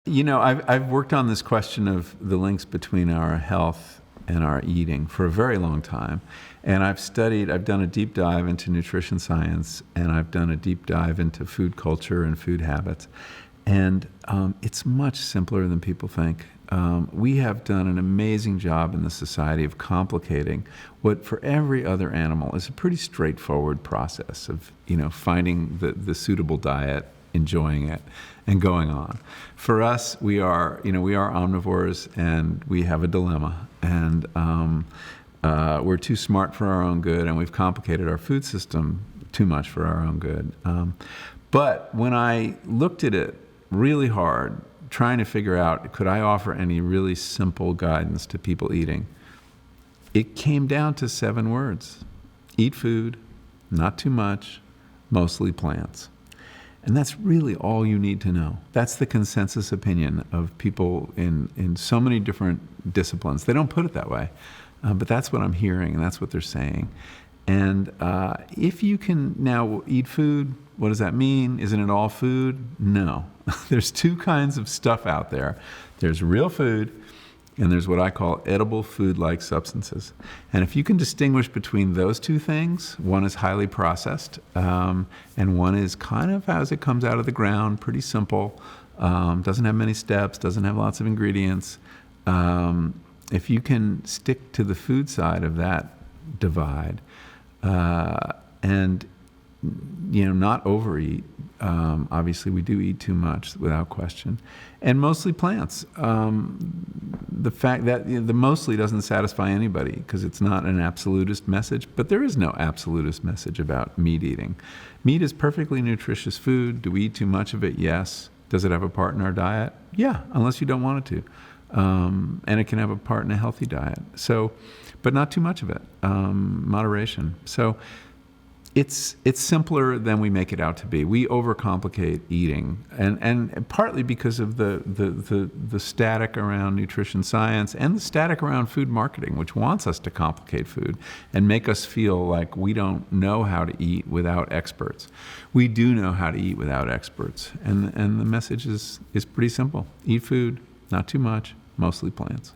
I've worked on this question of the links between our health and our eating for a very long time. And I've done a deep dive into nutrition science, and I've done a deep dive into food culture and food habits. And it's much simpler than people think. We have done an amazing job in the society of complicating what for every other animal is a pretty straightforward process of, finding the suitable diet, enjoying it, and going on. For us, we are omnivores, and we have a dilemma. And we're too smart for our own good, and we've complicated our food system too much for our own good. But when I looked at it really hard, trying to figure out, could I offer any really simple guidance to people eating, it came down to 7 words. Eat food, not too much, mostly plants. And that's really all you need to know. That's the consensus opinion of people in so many different disciplines. They don't put it that way, but that's what I'm hearing, and that's what they're saying. And if you can now eat food, what does that mean? Isn't it all food? No. There's 2 kinds of stuff out there. There's real food, and there's what I call edible food-like substances. And if you can distinguish between those 2 things, one is highly processed, and one is kind of as it comes out of the ground, pretty simple, doesn't have many steps, doesn't have lots of ingredients. If you can stick to the food side of that divide, and not overeat. Obviously, we do eat too much, without question, and mostly plants. The fact that the mostly doesn't satisfy anybody because it's not an absolutist message, but there is no absolutist message about meat eating. Meat is perfectly nutritious food. Do we eat too much of it? Yes. Does it have a part in our diet? Yeah, unless you don't want it to. And it can have a part in a healthy diet. So, but not too much of it. Moderation. So it's simpler than we make it out to be. We overcomplicate eating, and partly because of the static around nutrition science and the static around food marketing, which wants us to complicate food and make us feel like we don't know how to eat without experts. We do know how to eat without experts, and the message is pretty simple. Eat food, not too much, mostly plants.